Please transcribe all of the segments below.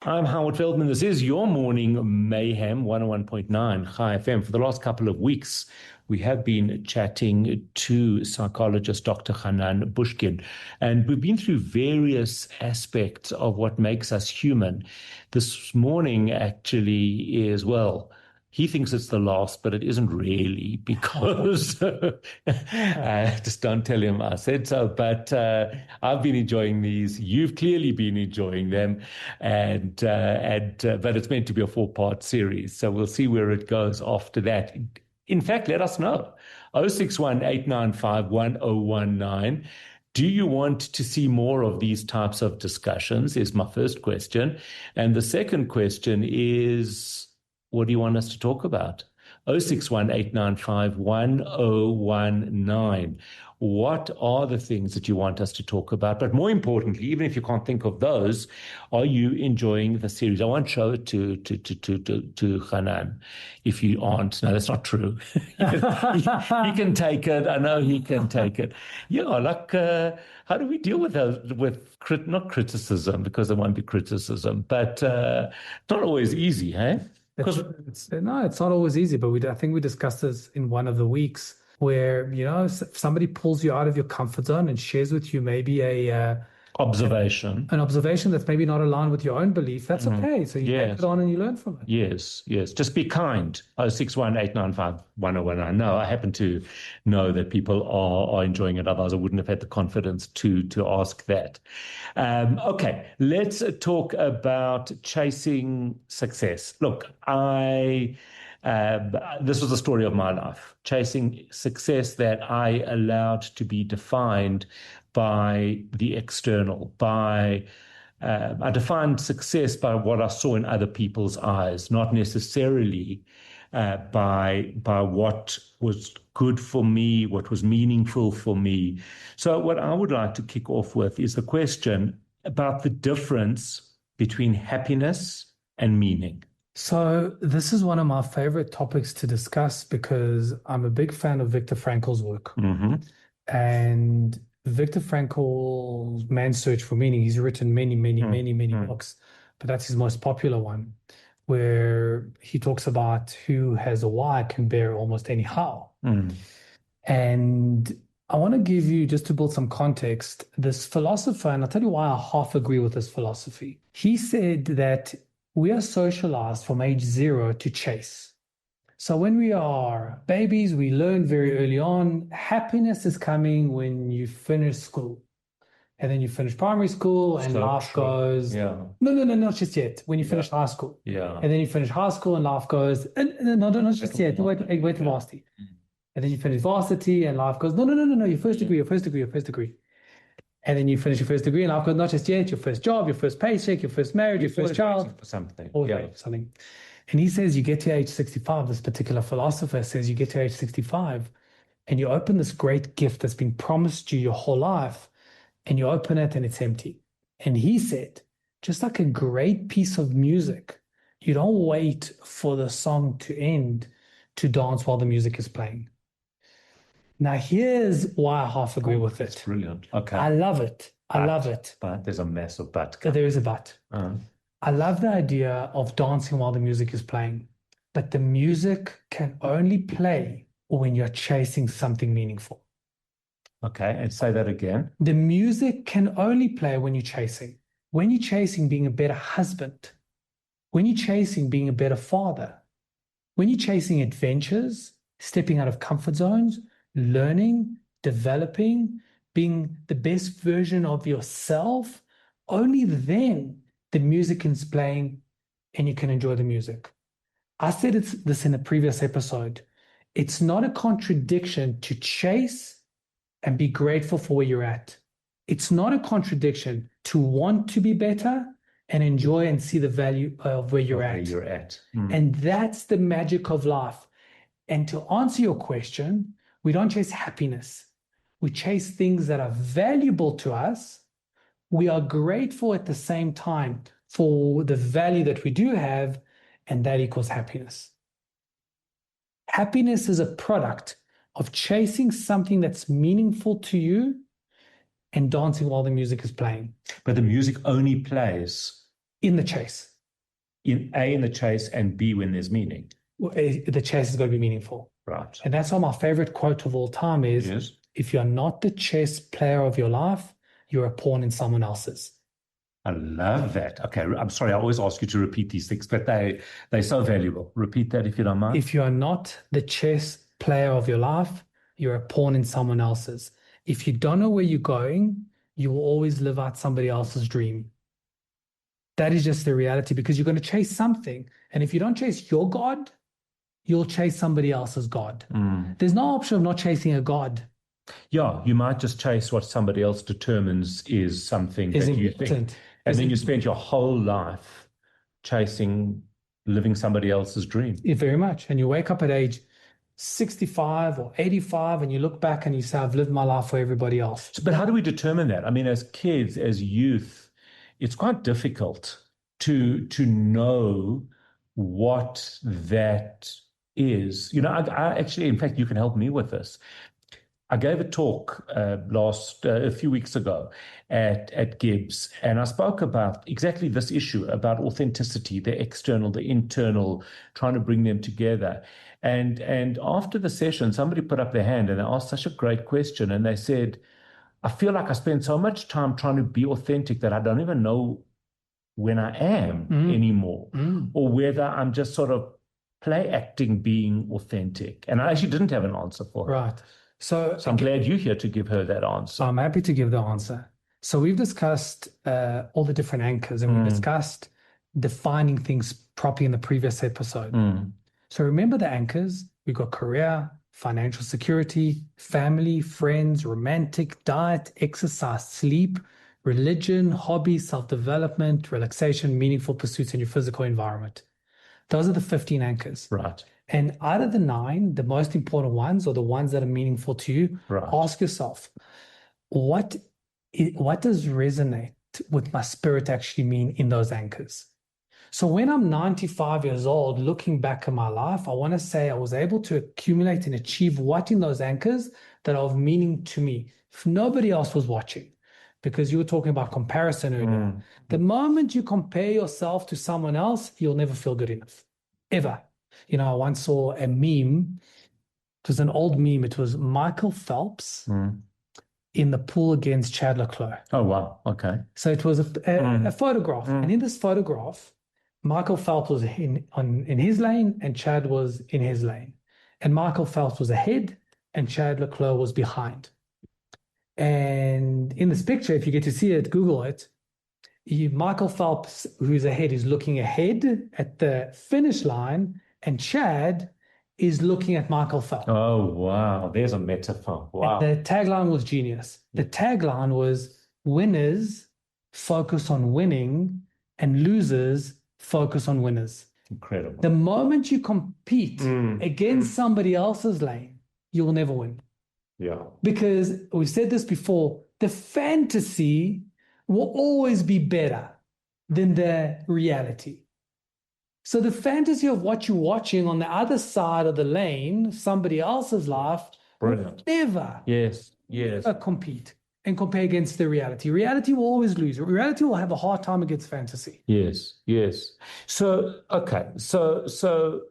I'm Howard Feldman. This is your morning mayhem 101.9 High FM. For the last couple of weeks, we have been chatting to psychologist Dr. Hanan Bushkin, and we've been through various aspects of what makes us human. This morning actually is, well, he thinks it's the last, but it isn't really because just don't tell him I said so. But I've been enjoying these. You've clearly been enjoying them, but it's meant to be a 4-part series. So we'll see where it goes after that. In fact, let us know. 061-895-1019. Do you want to see more of these types of discussions is my first question. And the second question is, what do you want us to talk about? 061-895-1019. What are the things that you want us to talk about? But more importantly, even if you can't think of those, are you enjoying the series? I won't show it to Hanan if you aren't. No, that's not true. he can take it. I know he can take it. Yeah, like how do we deal with those? Not criticism, because there won't be criticism, but not always easy, hey? It's not always easy, but I think we discussed this in one of the weeks where, if somebody pulls you out of your comfort zone and shares with you maybe an observation that's maybe not aligned with your own belief, that's okay. So you take it on and you learn from it. Yes. Just be kind. 061-895-1019. No, I happen to know that people are enjoying it. Otherwise, I wouldn't have had the confidence to ask that. Okay, let's talk about chasing success. Look, this was the story of my life, chasing success that I allowed to be defined by the external, I defined success by what I saw in other people's eyes, not necessarily by what was good for me, what was meaningful for me. So what I would like to kick off with is the question about the difference between happiness and meaning. So this is one of my favorite topics to discuss because I'm a big fan of Viktor Frankl's work. Mm-hmm. And Viktor Frankl's Man's Search for Meaning, he's written many books, but that's his most popular one, where he talks about who has a why can bear almost any how. And I want to give you, just to build some context, this philosopher, and I'll tell you why I half agree with this philosophy. He said that we are socialized from age 0 to chase. So when we are babies, we learn very early on, happiness is coming when you finish school. And then you finish primary school and life goes. Yeah. No, not just yet. When you finish high school. Yeah. And then you finish high school and life goes. Not just yet. Wait to varsity. And then you finish varsity and life goes. No. Your first degree. And then you finish your first degree and life goes, not just yet, your first job, your first paycheck, your first marriage, your first child. For something. Something. And he says you get to age 65, this particular philosopher says you get to age 65 and you open this great gift that's been promised you your whole life and you open it and it's empty. And he said, just like a great piece of music, you don't wait for the song to end to dance while the music is playing. Now, here's why I half agree with it. That's brilliant. Okay. I love it. I love it. But there's a massive but. There is a but. I love the idea of dancing while the music is playing. But the music can only play when you're chasing something meaningful. Okay, and say that again. The music can only play when you're chasing. When you're chasing being a better husband, when you're chasing being a better father, when you're chasing adventures, stepping out of comfort zones, learning, developing, being the best version of yourself, only then the music is playing and you can enjoy the music. I said this in a previous episode. It's not a contradiction to chase and be grateful for where you're at. It's not a contradiction to want to be better and enjoy and see the value of where you're at. And that's the magic of life. And to answer your question, we don't chase happiness. We chase things that are valuable to us. We are grateful at the same time for the value that we do have, and that equals happiness. Happiness is a product of chasing something that's meaningful to you and dancing while the music is playing. But the music only plays in the chase. in the chase and B, when there's meaning. The chase has got to be meaningful. Right. And that's why my favorite quote of all time is, Yes. if you're not the chess player of your life, you're a pawn in someone else's. I love that. Okay, I'm sorry, I always ask you to repeat these things, but they're so valuable. Repeat that if you don't mind. If you are not the chess player of your life, you're a pawn in someone else's. If you don't know where you're going, you will always live out somebody else's dream. That is just the reality, because you're going to chase something. And if you don't chase your God, you'll chase somebody else's God. There's no option of not chasing a God. Yeah, you might just chase what somebody else determines is something that you think. And then you spend your whole life chasing, living somebody else's dream. Yeah, very much. And you wake up at age 65 or 85 and you look back and you say, I've lived my life for everybody else. But how do we determine that? I mean, as kids, as youth, it's quite difficult to know what that is. You know, I actually, in fact, you can help me with this. I gave a talk a few weeks ago at Gibbs, and I spoke about exactly this issue, about authenticity, the external, the internal, trying to bring them together. And after the session, somebody put up their hand and they asked such a great question, and they said, I feel like I spend so much time trying to be authentic that I don't even know when I am anymore, or whether I'm just sort of play acting being authentic. And I actually didn't have an answer for it. Right. So I'm glad you're here to give her that answer. I'm happy to give the answer. So we've discussed all the different anchors, and we've discussed defining things properly in the previous episode. So remember the anchors. We've got career, financial security, family, friends, romantic, diet, exercise, sleep, religion, hobby, self-development, relaxation, meaningful pursuits, and your physical environment. Those are the 15 anchors. Right. And out of the 9, the most important ones, or the ones that are meaningful to you, ask yourself, what does resonate with my spirit actually mean in those anchors? So when I'm 95 years old, looking back at my life, I want to say I was able to accumulate and achieve what in those anchors that are of meaning to me, if nobody else was watching. Because you were talking about comparison earlier. The moment you compare yourself to someone else, you'll never feel good enough, ever. You know, I once saw a meme. It was an old meme. It was Michael Phelps in the pool against Chad Leclerc. Oh, wow. Okay. So it was a photograph. And in this photograph, Michael Phelps was in his lane and Chad was in his lane. And Michael Phelps was ahead and Chad Leclerc was behind. And in this picture, if you get to see it, Google it, Michael Phelps, who's ahead, is looking ahead at the finish line, and Chad is looking at Michael Phelps. Oh, wow. There's a metaphor. Wow. And the tagline was genius. The tagline was, winners focus on winning and losers focus on winners. Incredible. The moment you compete against somebody else's lane, you will never win. Yeah. Because we've said this before, the fantasy will always be better than the reality. So the fantasy of what you're watching on the other side of the lane, somebody else's life, will never compete and compare against the reality. Reality will always lose. Reality will have a hard time against fantasy. Yes. So, okay. So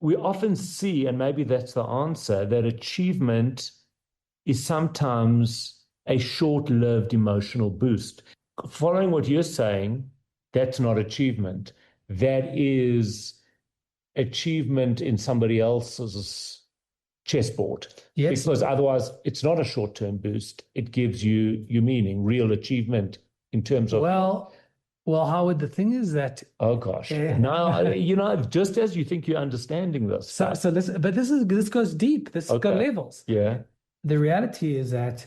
we often see, and maybe that's the answer, that achievement is sometimes a short-lived emotional boost. Following what you're saying, that's not achievement. That is achievement in somebody else's chessboard. Yes. Because otherwise, it's not a short-term boost. It gives you meaning, real achievement in terms of... Well, Howard, the thing is that... Oh, gosh. Now, just as you think you're understanding this. This goes deep. This goes levels. Yeah. The reality is that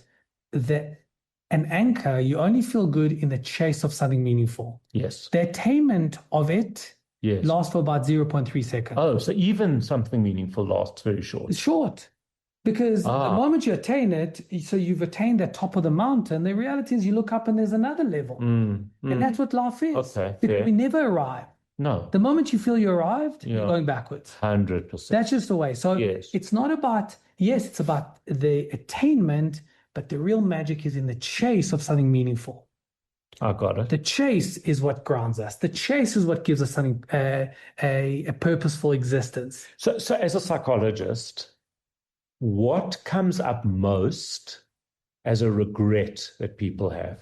an anchor, you only feel good in the chase of something meaningful. Yes. The attainment of it lasts for about 0.3 seconds. Oh, so even something meaningful lasts very short. It's short. Because the moment you attain it, so you've attained the top of the mountain, the reality is you look up and there's another level. And that's what life is. Okay. Because we never arrive. No. The moment you feel you arrived, you're going backwards. 100%. That's just the way. So it's not about, it's about the attainment, but the real magic is in the chase of something meaningful. I got it. The chase is what grounds us. The chase is what gives us something, a purposeful existence. So as a psychologist, what comes up most as a regret that people have?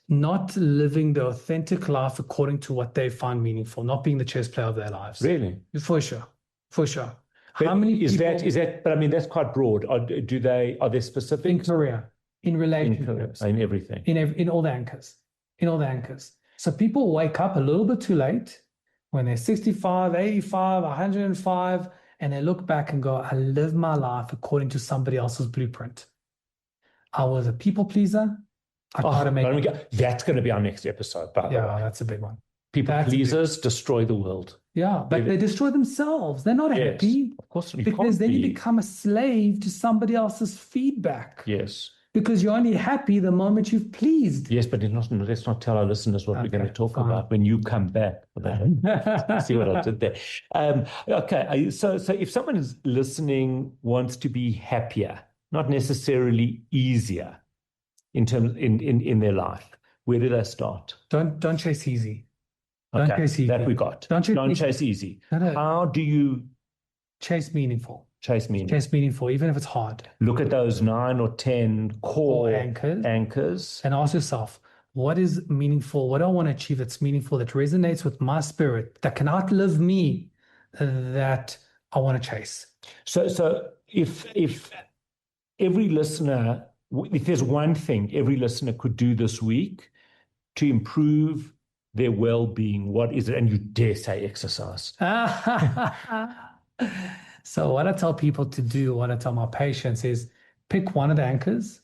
Not living the authentic life according to what they find meaningful, not being the chess player of their lives. Really? For sure. For sure. But how many is people that, but I mean, that's quite broad. Are there specific? in career, in relationships, in everything, in all the anchors, in all the anchors. So people wake up a little bit too late when they're 65, 85, 105, and they look back and go, I live my life according to somebody else's blueprint. I was a people pleaser. I try to make that's going to be our next episode, by the way. Yeah, that's a big one. People pleasers destroy the world. Yeah, but they destroy themselves. They're not happy. Of course, because then you become a slave to somebody else's feedback. Yes. Because you're only happy the moment you've pleased. Yes, but let's not tell our listeners what we're going to talk about when you come back. See what I did there. Okay, so if someone is listening, wants to be happier, not necessarily easier in their life, where do they start? Don't chase easy. Don't chase easy. That we got. Don't chase easy. No. How do you chase meaningful? Chase meaningful, even if it's hard. Look at those 9 or 10 core anchors. And ask yourself, what is meaningful? What do I want to achieve that's meaningful, that resonates with my spirit, that can outlive me, that I want to chase? So if every listener, if there's one thing every listener could do this week to improve their well-being, what is it? And you dare say exercise. So what I tell people to do, what I tell my patients is pick one of the anchors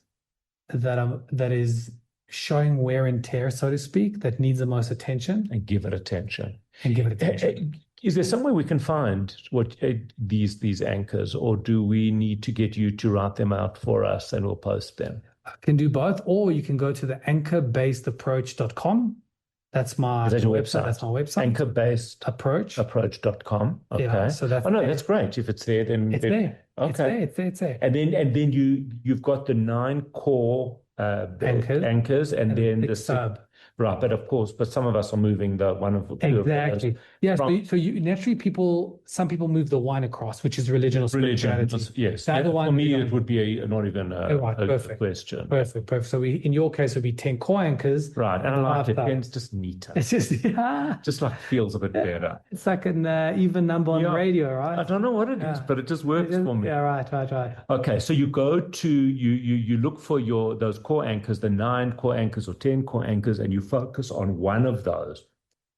that is showing wear and tear, so to speak, that needs the most attention. And give it attention. Is there somewhere we can find what these anchors, or do we need to get you to write them out for us and we'll post them? I can do both, or you can go to the anchorbasedapproach.com. That's my website. That's my website. Anchor-based approach.com. Okay. Yeah, so that's that's great. If it's there, then it's there. Okay. It's there. And then you've got the 9 core anchors and then the sub. Right, but of course, some of us are moving the one of exactly. Yeah, so you naturally some people move the 1 across, which is religion or spirituality. Yes, for me it would be not even a question. Perfect. So in your case, it would be 10 core anchors. Right, and I like it. 10's just neater. It's just like feels a bit better. It's like an even number on the radio, right? I don't know what it is, but it just works for me. Yeah, right. Okay, so you go to you look for those core anchors, the 9 core anchors or 10 core anchors, and you focus on one of those.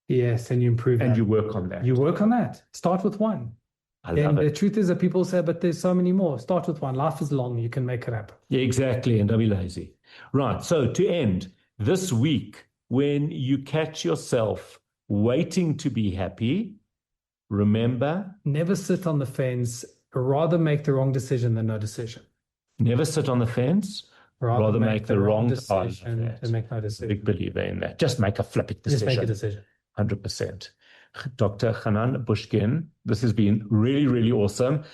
Yes, and you improve and you work on that. You work on that. Start with one. I love it. The truth is that people say, but there's so many more. Start with one. Life is long. You can make it happen. Yeah, exactly. And don't be lazy. Right. So to end this week, when you catch yourself waiting to be happy, remember, never sit on the fence. Rather make the wrong decision than no decision. Never sit on the fence. Rather make the wrong decision and make no decision. Big believer in that. Just make a flipping decision. Just make a decision. 100%. Dr. Hanan Bushkin, this has been really, really awesome.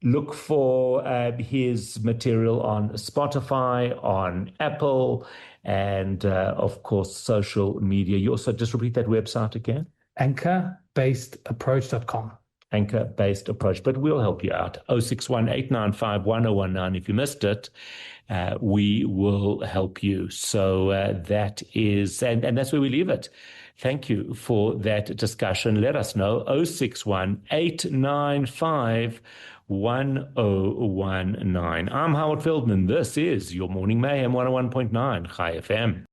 Look for his material on Spotify, on Apple, and of course, social media. You also just repeat that website again? Anchorbasedapproach.com. Anchor-based approach, but we'll help you out. 061-895-1019. If you missed it, we will help you. So that is, and that's where we leave it. Thank you for that discussion. Let us know. 061-895-1019. I'm Howard Feldman. This is your Morning Mayhem 101.9 Chai FM.